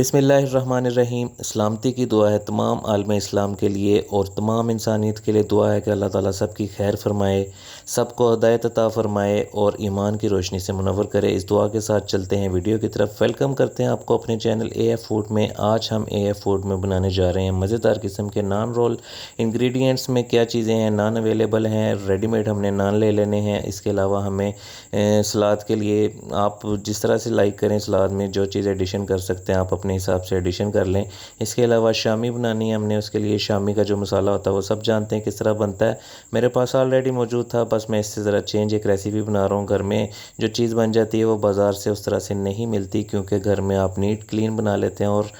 बिस्मिल्लाहिर्रहमानिर्रहीम। सलामती की दुआ है तमाम आलम इस्लाम के लिए और तमाम इंसानियत के लिए दुआ है कि अल्लाह ताला सबकी खैर फरमाए, सबको हिदायत अता फ़रमाए और ईमान की रोशनी से मुनव्वर करे। इस दुआ के साथ चलते हैं वीडियो की तरफ। वेलकम करते हैं आपको अपने चैनल AF फूड में। आज हम AF फूड में बनाने जा रहे हैं मज़ेदार किस्म के नान रोल। इंग्रेडिएंट्स में क्या चीज़ें हैं, नान अवेलेबल हैं, रेडीमेड हमने नान ले लेने हैं। इसके अलावा हमें सलाद के लिए आप जिस तरह से लाइक करें, सलाद में जो चीज़ एडिशन कर सकते हैं आप अपने हिसाब से एडिशन कर लें। इसके अलावा शामी बनानी है हमने, उसके लिए शामी का जो मसाला होता है वो सब जानते हैं किस तरह बनता है। मेरे पास ऑलरेडी मौजूद था, बस मैं इससे ज़रा चेंज एक रेसिपी बना रहा हूँ। घर में जो चीज़ बन जाती है वो बाज़ार से उस तरह से नहीं मिलती, क्योंकि घर में आप नीट क्लीन बना लेते हैं। और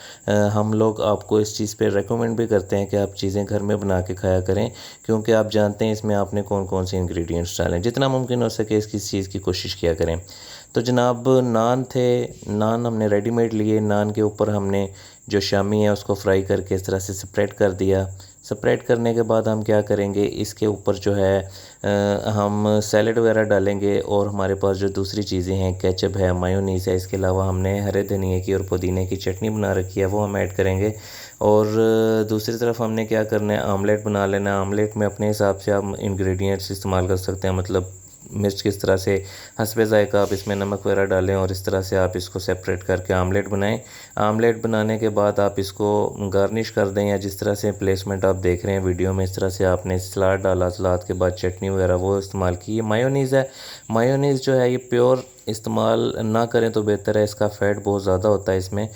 हम लोग आपको इस चीज़ पे रेकमेंड भी करते हैं कि आप चीज़ें घर में बना के खाया करें, क्योंकि आप जानते हैं इसमें आपने कौन कौन से इंग्रेडिएंट्स डालें। जितना मुमकिन हो सके इसकी चीज़ की कोशिश किया करें। तो जनाब, नान थे, नान हमने रेडीमेड लिए। नान के ऊपर हमने जो शामी है उसको फ्राई करके इस तरह से स्प्रेड कर दिया। स्प्रेड करने के बाद हम क्या करेंगे, इसके ऊपर जो है हम सैलड वगैरह डालेंगे। और हमारे पास जो दूसरी चीज़ें हैं, केचप है, मायोनीज़ है, इसके अलावा हमने हरे धनिए की और पुदीने की चटनी बना रखी है, वो हम ऐड करेंगे। और दूसरी तरफ हमने क्या करना है, आमलेट बना लेना है। आमलेट में अपने हिसाब से आप इंग्रेडिएंट्स इस्तेमाल कर सकते हैं, मतलब मिर्च किस तरह से हस्बे ज़ायक़ा आप इसमें नमक वगैरह डालें और इस तरह से आप इसको सेपरेट करके आमलेट बनाएं। आमलेट बनाने के बाद आप इसको गार्निश कर दें, या जिस तरह से प्लेसमेंट आप देख रहे हैं वीडियो में, इस तरह से आपने सलाद डाला, सलाद के बाद चटनी वगैरह वो इस्तेमाल की। ये मायोनीज़ है, मायोनीज़ जो है ये प्योर इस्तेमाल ना करें तो बेहतर है, इसका फ़ैट बहुत ज़्यादा होता है इसमें।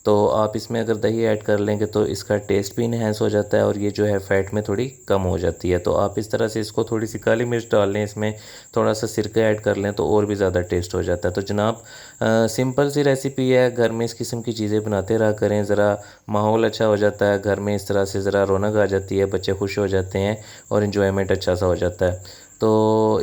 तो आप इसमें अगर दही ऐड कर लेंगे तो इसका टेस्ट भी इन्हेंस हो जाता है और ये जो है फ़ैट में थोड़ी कम हो जाती है। तो आप इस तरह से इसको थोड़ी सी काली मिर्च डाल लें, इसमें थोड़ा सा सिरका ऐड कर लें तो और भी ज़्यादा टेस्ट हो जाता है। तो जनाब, सिंपल सी रेसिपी है, घर में इस किस्म की चीज़ें बनाते रहा करें, ज़रा माहौल अच्छा हो जाता है घर में। इस तरह से ज़रा रौनक आ जाती है, बच्चे खुश हो जाते हैं और इन्जॉयमेंट अच्छा सा हो जाता है। तो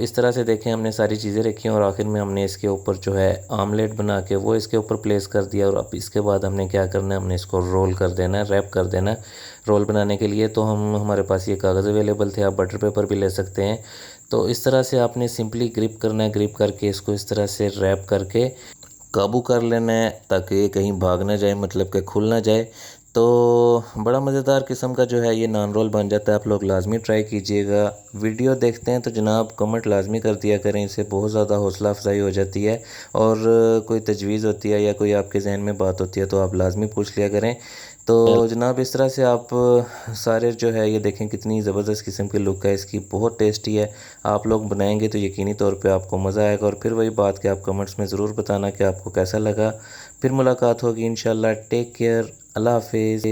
इस तरह से देखें, हमने सारी चीज़ें रखी और आखिर में हमने इसके ऊपर जो है आमलेट बना के वो इसके ऊपर प्लेस कर दिया। और अब इसके बाद हमने क्या करना है, हमने इसको रोल कर देना है, रैप कर देना है। रोल बनाने के लिए तो हमारे पास ये कागज़ अवेलेबल थे, आप बटर पेपर भी ले सकते हैं। तो इस तरह से आपने सिंपली ग्रिप करना है, ग्रिप करके इसको इस तरह से रैप करके काबू कर लेना है, ताकि ये कहीं भाग ना जाए, मतलब कि खुल ना जाए। तो बड़ा मज़ेदार किस्म का जो है ये नान रोल बन जाता है। आप लोग लाजमी ट्राई कीजिएगा। वीडियो देखते हैं तो जनाब कमेंट लाजमी कर दिया करें, इससे बहुत ज़्यादा हौसला अफजाई हो जाती है। और कोई तजवीज़ होती है या कोई आपके जहन में बात होती है तो आप लाजमी पूछ लिया करें। तो जनाब, इस तरह से आप सारे जो है ये देखें कितनी ज़बरदस्त किस्म की लुक है इसकी, बहुत टेस्टी है। आप लोग बनाएंगे तो यकीनी तौर पे आपको मज़ा आएगा। और फिर वही बात कि आप कमेंट्स में ज़रूर बताना कि आपको कैसा लगा। फिर मुलाकात होगी इंशाल्लाह। टेक केयर, अल्लाह हाफिज़।